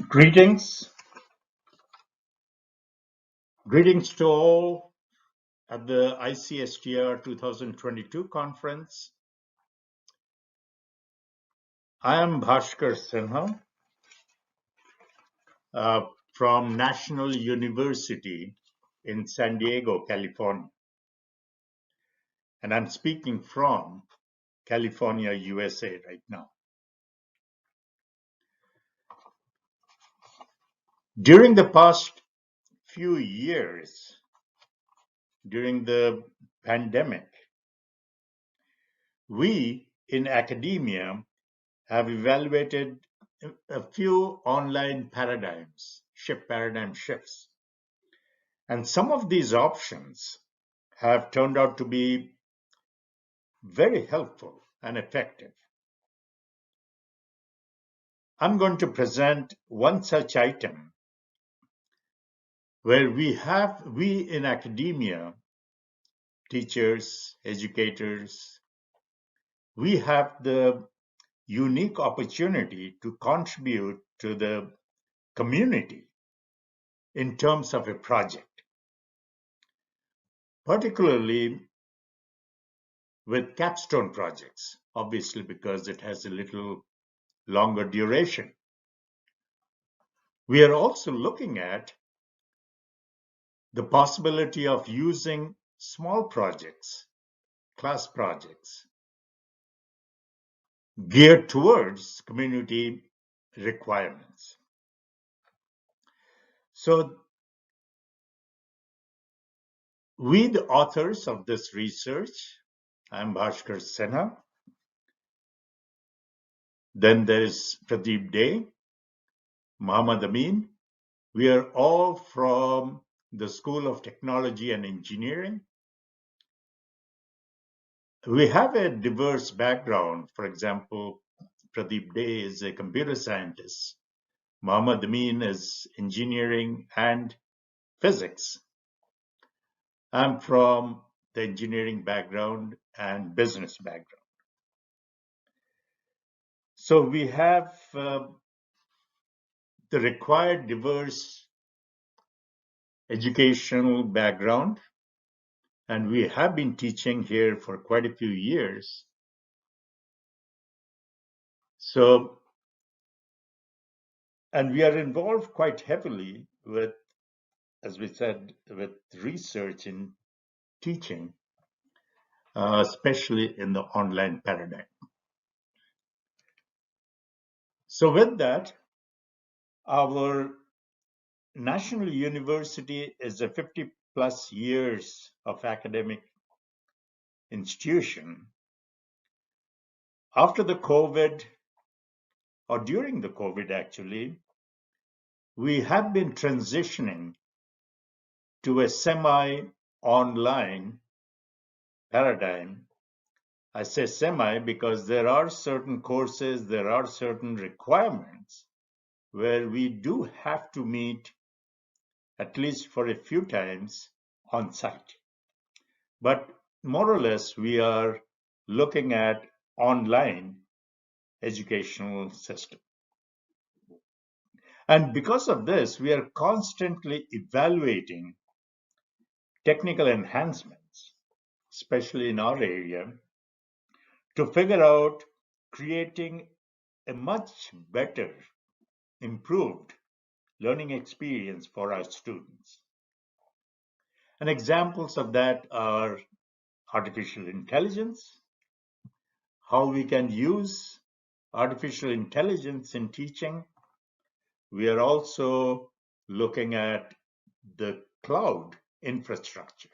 Greetings. Greetings to all at the ICSTR 2022 conference. I am Bhaskar Sinha from National University in San Diego, California. And I'm speaking from California, USA right now. During the past few years, during the pandemic, we in academia have evaluated a few online paradigm shifts. And some of these options have turned out to be very helpful and effective. I'm going to present one such item where we in academia, teachers, educators, we have the unique opportunity to contribute to the community in terms of a project, particularly with capstone projects, obviously because it has a little longer duration. We are also looking at the possibility of using small projects, class projects, geared towards community requirements. So we, the authors of this research, I'm Bhaskar Sinha. Then there's Pradeep Dey, Muhammad Amin. We are all from the School of Technology and Engineering. We have a diverse background. For example, Pradeep Dey is a computer scientist. Muhammad Amin is engineering and physics. I'm from the engineering background and business background. So we have the required diverse educational background, and we have been teaching here for quite a few years. So, and we are involved quite heavily with, as we said, with research in teaching, especially in the online paradigm. So with that, our National University is a 50+ years of academic institution. After the COVID, or during the COVID actually, we have been transitioning to a semi-online paradigm. I say semi because there are certain courses, there are certain requirements where we do have to meet at least for a few times on site. But more or less, we are looking at online educational system. And because of this, we are constantly evaluating technical enhancements, especially in our area, to figure out creating a much better, improved learning experience for our students. And examples of that are artificial intelligence, how we can use artificial intelligence in teaching. We are also looking at the cloud infrastructure.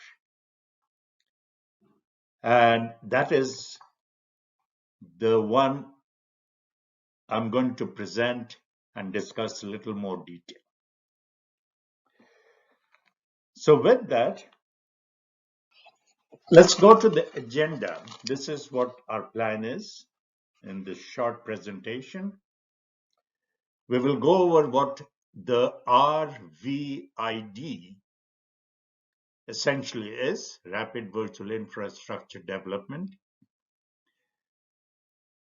And that is the one I'm going to present and discuss a little more detail. So with that, let's go to the agenda. This is what our plan is in this short presentation. We will go over what the RVID essentially is, Rapid Virtual Infrastructure Development.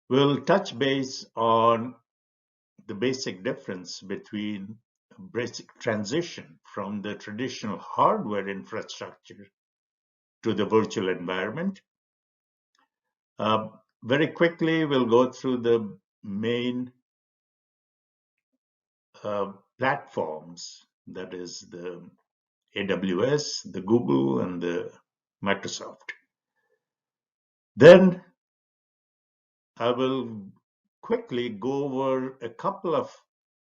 We'll touch base on the basic difference between basic transition from the traditional hardware infrastructure to the virtual environment. Very quickly, we'll go through the main platforms, that is the AWS, the Google, and the Microsoft. Then I will quickly go over a couple of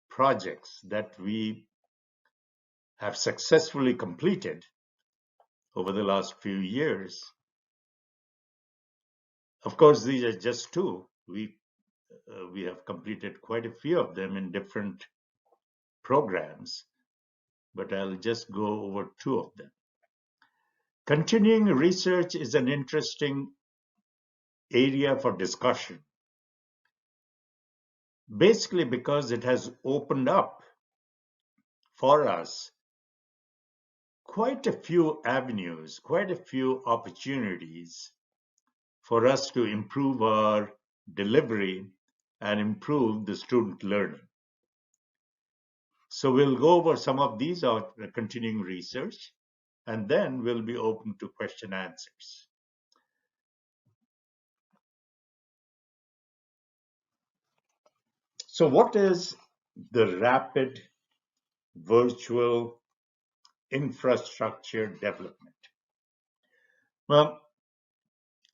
projects that we have successfully completed over the last few years. Of course, these are just two. We have completed quite a few of them in different programs, but I'll just go over two of them. Continuing research is an interesting area for discussion, basically because it has opened up for us quite a few avenues, quite a few opportunities for us to improve our delivery and improve the student learning. So we'll go over some of these out continuing research, and then we'll be open to question answers. So what is the rapid virtual infrastructure development? Well,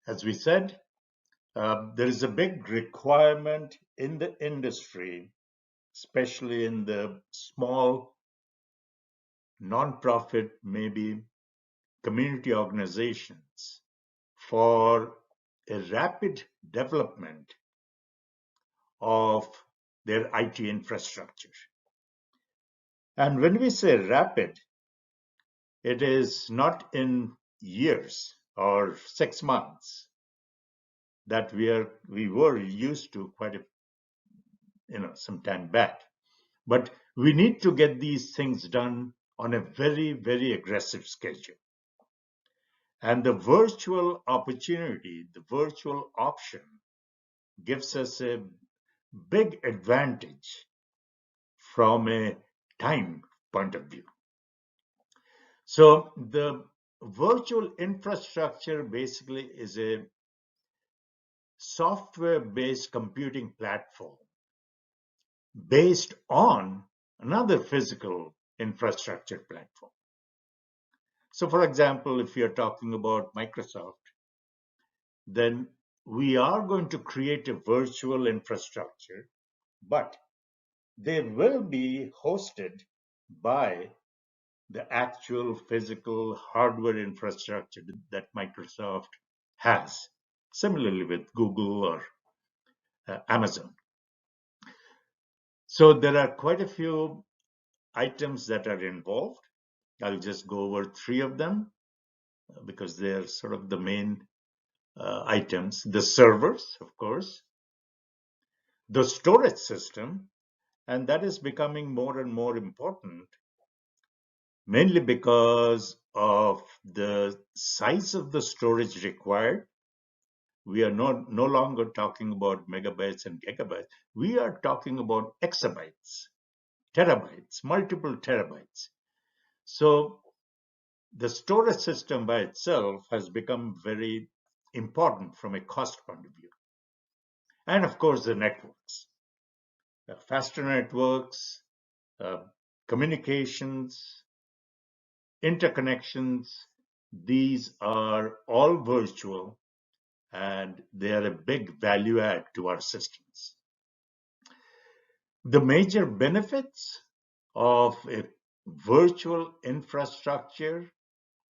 as we said, there is a big requirement in the industry, especially in the small nonprofit, maybe community organizations, for a rapid development of their IT infrastructure. And when we say rapid, it is not in years or 6 months that we were used to quite some time back. But we need to get these things done on a very, very aggressive schedule. And the virtual opportunity, the virtual option, gives us a big advantage from a time point of view. So the virtual infrastructure basically is a software-based computing platform based on another physical infrastructure platform. So for example, if you're talking about Microsoft, then we are going to create a virtual infrastructure, but they will be hosted by the actual physical hardware infrastructure that Microsoft has, similarly with Google or Amazon. So there are quite a few items that are involved. I'll just go over three of them because they're sort of the main items. The servers, of course, the storage system, and that is becoming more and more important, mainly because of the size of the storage required. We are no longer talking about megabytes and gigabytes. We are talking about exabytes, terabytes, multiple terabytes. So the storage system by itself has become very important from a cost point of view. And of course, the networks, faster networks, communications, interconnections, these are all virtual and they are a big value add to our systems. The major benefits of a virtual infrastructure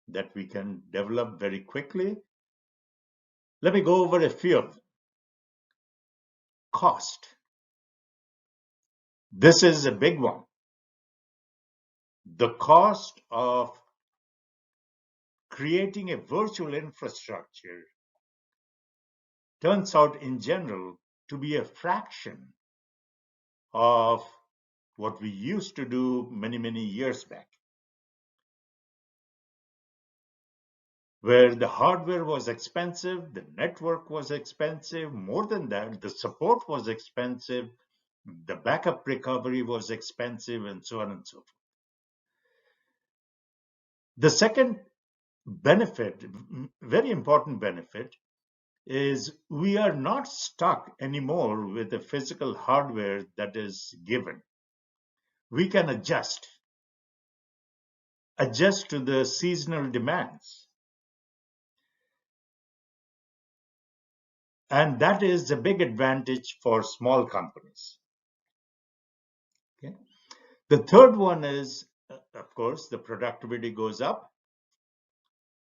that we can develop very quickly, let me go over a few of them. Cost. This is a big one. The cost of creating a virtual infrastructure turns out in general to be a fraction of what we used to do many, many years back, where the hardware was expensive, the network was expensive, more than that, the support was expensive, The backup recovery was expensive, and so on and so forth. The second benefit, very important benefit, is we are not stuck anymore with the physical hardware that is given. We can adjust to the seasonal demands. And that is a big advantage for small companies. Okay? The third one is, of course, the productivity goes up.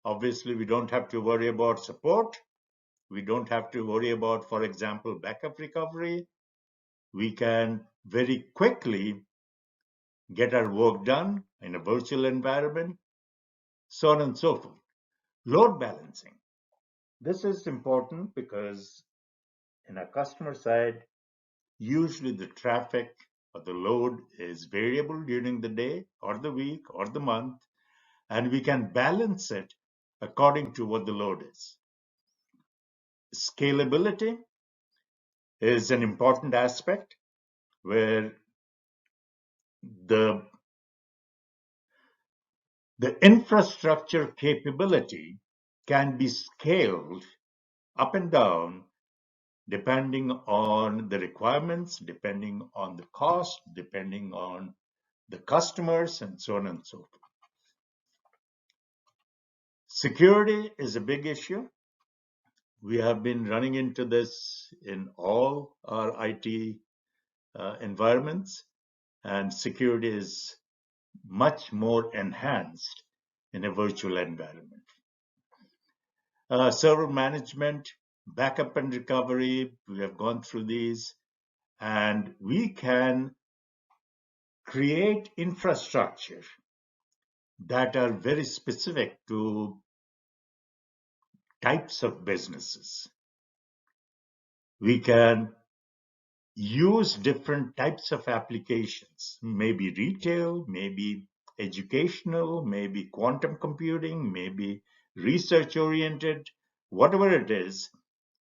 Obviously, we don't have to worry about support. We don't have to worry about, for example, backup recovery. We can very quickly get our work done in a virtual environment, so on and so forth. Load balancing. This is important because in a customer side, usually the traffic or the load is variable during the day or the week or the month, and we can balance it according to what the load is. Scalability is an important aspect where the infrastructure capability can be scaled up and down depending on the requirements, depending on the cost, depending on the customers, and so on and so forth. Security is a big issue. We have been running into this in all our IT environments, and security is much more enhanced in a virtual environment. Server management, backup and recovery, we have gone through these, and we can create infrastructure that are very specific to types of businesses. We can use different types of applications, maybe retail, maybe educational, maybe quantum computing, maybe research oriented, whatever it is,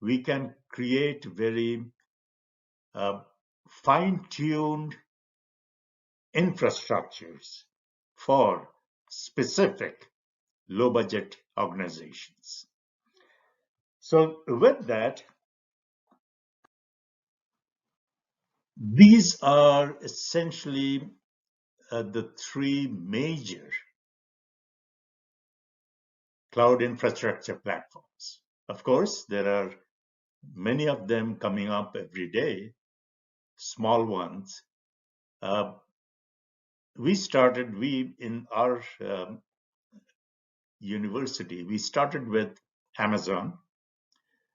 we can create very fine-tuned infrastructures for specific low budget organizations. So with that, these are essentially the three major cloud infrastructure platforms. Of course, there are many of them coming up every day, small ones. We in our university, we started with Amazon,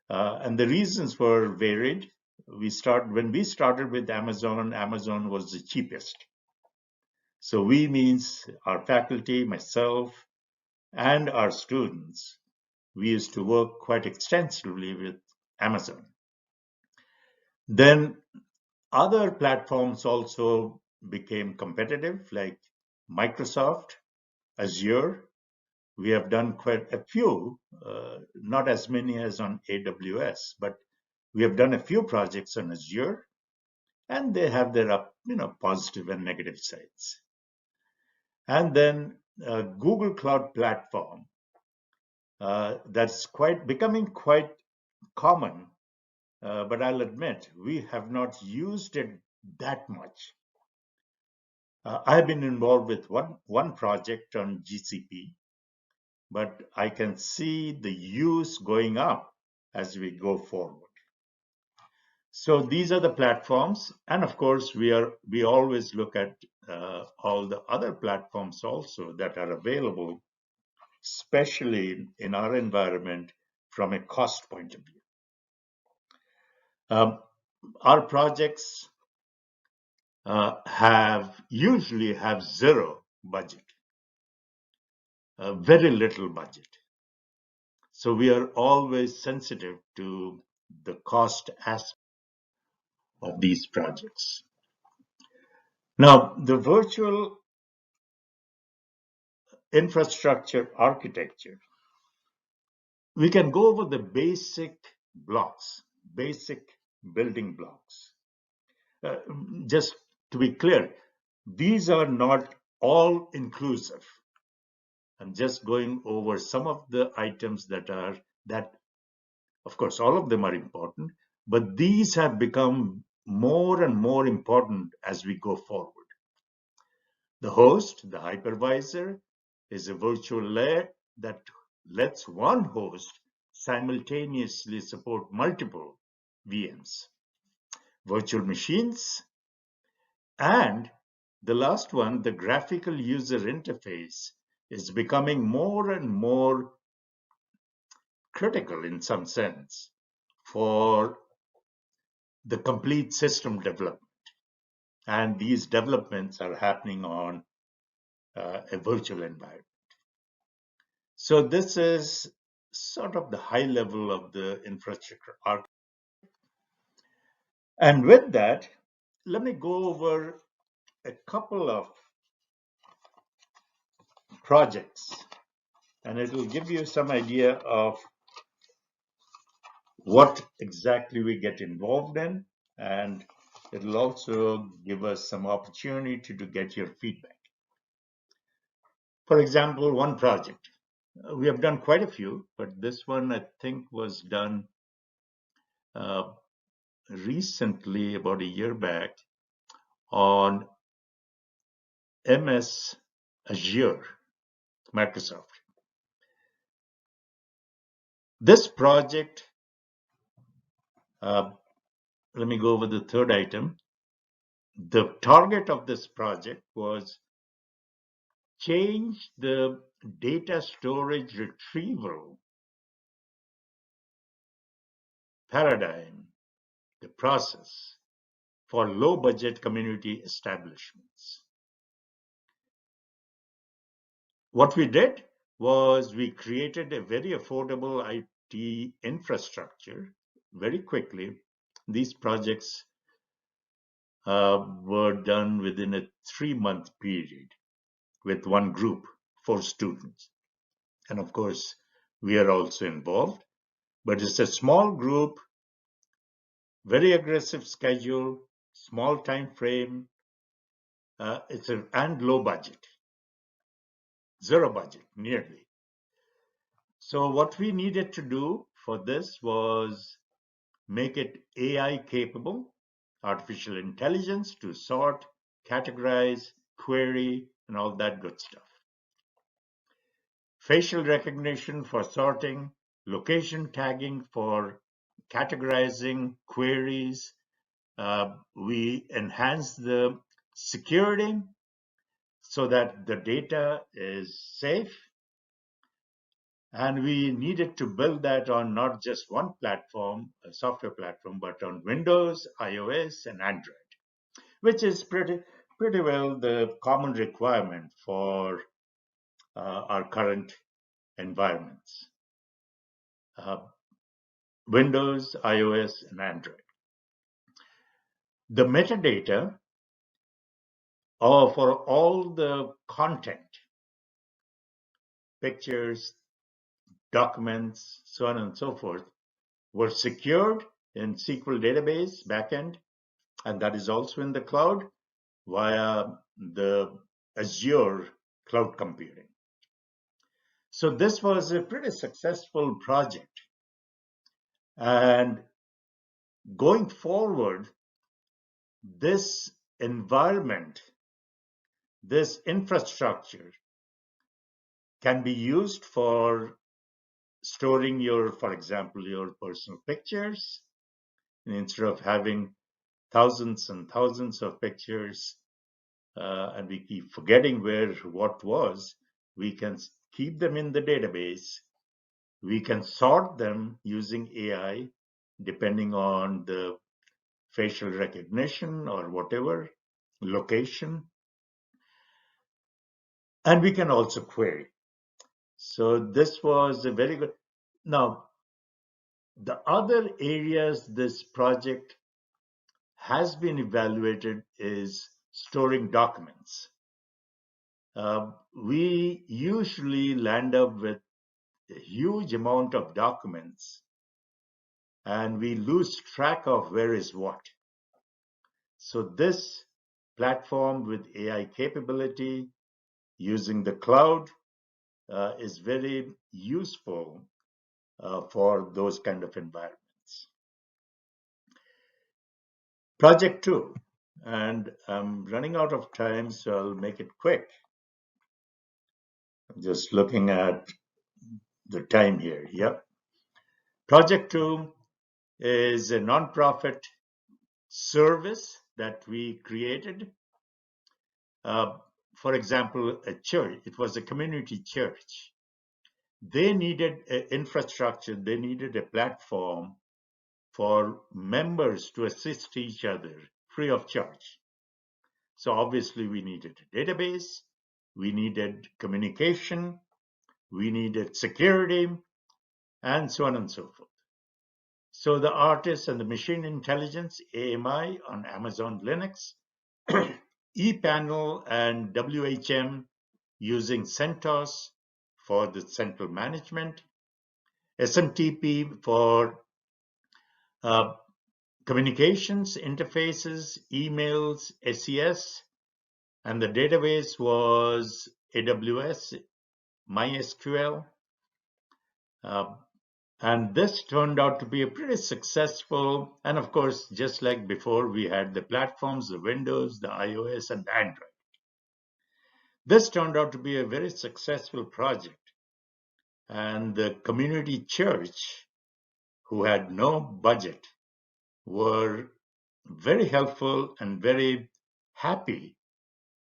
and the reasons were varied. When we started with Amazon, Amazon was the cheapest. So we means our faculty, myself, and our students, we used to work quite extensively with Amazon. Then other platforms also became competitive, like Microsoft, Azure. We have done quite a few, not as many as on AWS, but we have done a few projects on Azure, and they have their positive and negative sides. And then Google Cloud Platform, that's becoming quite common, but I'll admit we have not used it that much. I've been involved with one project on GCP, but I can see the use going up as we go forward. So these are the platforms, and of course we always look at all the other platforms also that are available, especially in our environment from a cost point of view. Our projects usually have zero budget, very little budget. So we are always sensitive to the cost aspect of these projects. Now, the virtual infrastructure architecture, we can go over the basic blocks, basic building blocks. uh, just to be clear, these are not all inclusive. I'm just going over some of the items that, of course, all of them are important, but these have become more and more important as we go forward. The host, the hypervisor, is a virtual layer that lets one host simultaneously support multiple VMs, virtual machines, and the last one, the graphical user interface, is becoming more and more critical in some sense for the complete system development. And these developments are happening on a virtual environment. So this is sort of the high level of the infrastructure architecture. And with that, let me go over a couple of projects, and it will give you some idea of what exactly we get involved in, and it will also give us some opportunity to get your feedback. For example, one project. We have done quite a few, but this one I think was done uh, recently, about a year back, on MS Azure, Microsoft. This project, uh, let me go over the third item. The target of this project was change the data storage retrieval paradigm, the process for low budget community establishments. What we did was we created a very affordable IT infrastructure very quickly. These projects were done within a 3-month period with one group, 4 students. And of course, we are also involved, but it's a small group, very aggressive schedule, small time frame, and low budget, zero budget, nearly. So what we needed to do for this was make it AI capable, artificial intelligence to sort, categorize, query, and all that good stuff. Facial recognition for sorting, location tagging for categorizing queries. We enhance the security so that the data is safe. And we needed to build that on not just one platform, a software platform, but on Windows, iOS, and Android, which is pretty well the common requirement for our current environments. Windows, iOS, and Android. The metadata for all the content, pictures, documents, so on and so forth, were secured in SQL database backend, and that is also in the cloud via the Azure cloud computing. So this was a pretty successful project. And going forward, this environment, this infrastructure can be used for storing your, for example, your personal pictures. And instead of having thousands and thousands of pictures, and we keep forgetting where what was, we can keep them in the database. We can sort them using AI, depending on the facial recognition or whatever, location. And we can also query. So this was a very good. Now, the other areas this project has been evaluated is storing documents. We usually land up with a huge amount of documents and we lose track of where is what. So this platform with AI capability using the cloud is very useful for those kind of environments. Project 2, and I'm running out of time, so I'll make it quick. I'm just looking at the time here. Yep. Project 2 is a nonprofit service that we created. For example, a church, it was a community church. They needed infrastructure, they needed a platform for members to assist each other free of charge. So obviously we needed a database, we needed communication, we needed security, and so on and so forth. So the artists and the machine intelligence, AMI on Amazon Linux, ePanel and WHM using CentOS for the central management, SMTP for communications, interfaces, emails, SES, and the database was AWS, MySQL. And this turned out to be a pretty successful, and of course, just like before, we had the platforms, the Windows, the iOS, and the Android. This turned out to be a very successful project. And the community church, who had no budget, were very helpful and very happy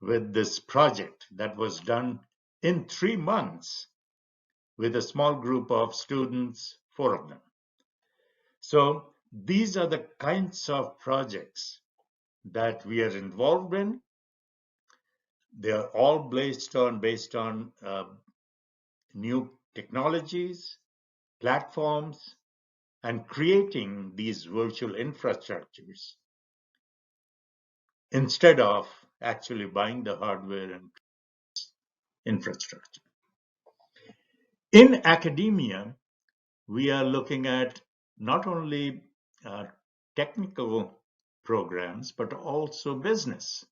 with this project that was done in 3 months with a small group of students, 4 of them. So these are the kinds of projects that we are involved in. They are all based on new technologies, platforms, and creating these virtual infrastructures instead of actually buying the hardware and infrastructure. In academia, we are looking at not only technical programs, but also business.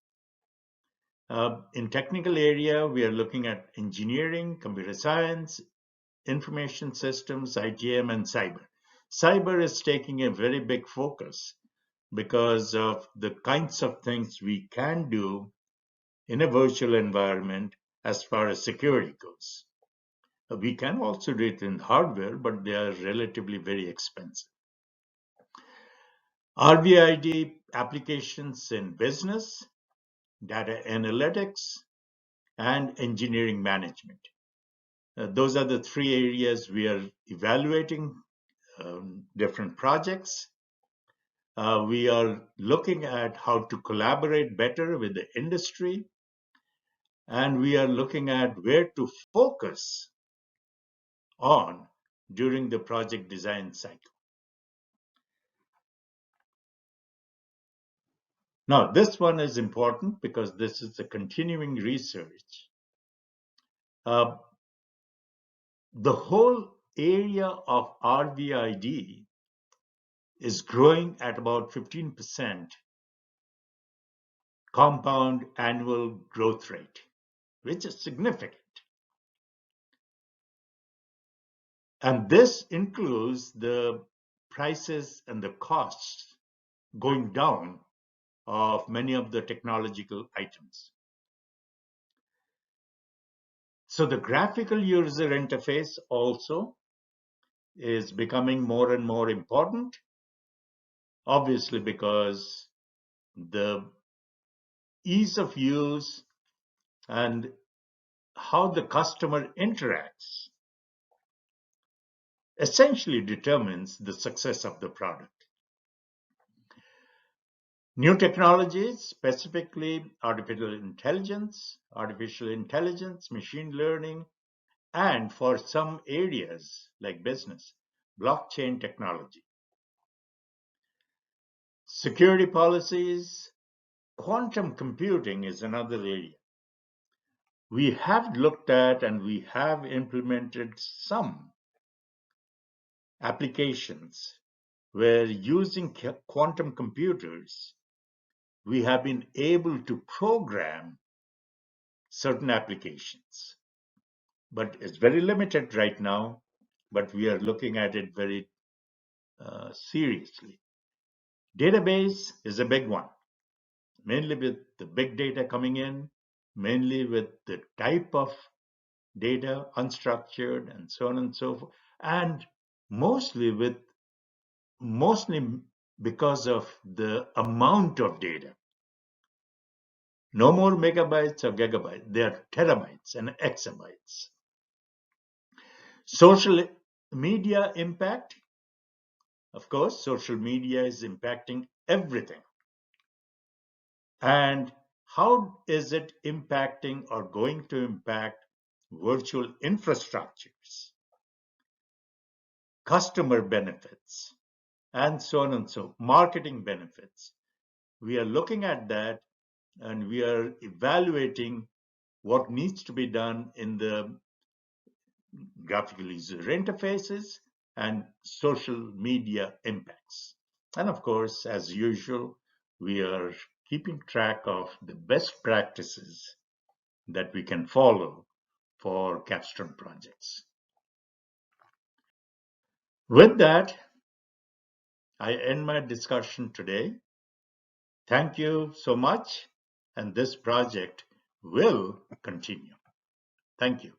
In technical area, we are looking at engineering, computer science, information systems, ITM, and cyber. Cyber is taking a very big focus because of the kinds of things we can do in a virtual environment as far as security goes. We can also do it in hardware, but they are relatively very expensive. RVID applications in business, data analytics, and engineering management. Those are the 3 areas we are evaluating different projects. We are looking at how to collaborate better with the industry, and we are looking at where to focus on during the project design cycle. Now, this one is important because this is a continuing research. The whole area of RVID is growing at about 15% compound annual growth rate, which is significant. And this includes the prices and the costs going down of many of the technological items. So the graphical user interface also is becoming more and more important, obviously because the ease of use and how the customer interacts essentially determines the success of the product. New technologies, specifically artificial intelligence, machine learning, and for some areas like business, blockchain technology. Security policies, quantum computing is another area. We have looked at and we have implemented some applications where using quantum computers, we have been able to program certain applications, but it's very limited right now, but we are looking at it very seriously. Database is a big one, mainly with the big data coming in, mainly with the type of data, unstructured, and so on and so forth, and mostly because of the amount of data. No more megabytes or gigabytes, they are terabytes and exabytes. Social media impact, of course, social media is impacting everything. And how is it impacting or going to impact virtual infrastructures, customer benefits, and so on and so forth, marketing benefits? We are looking at that and we are evaluating what needs to be done in the graphical user interfaces and social media impacts. And of course, as usual, we are keeping track of the best practices that we can follow for capstone projects. With that, I end my discussion today. Thank you so much, and this project will continue. Thank you.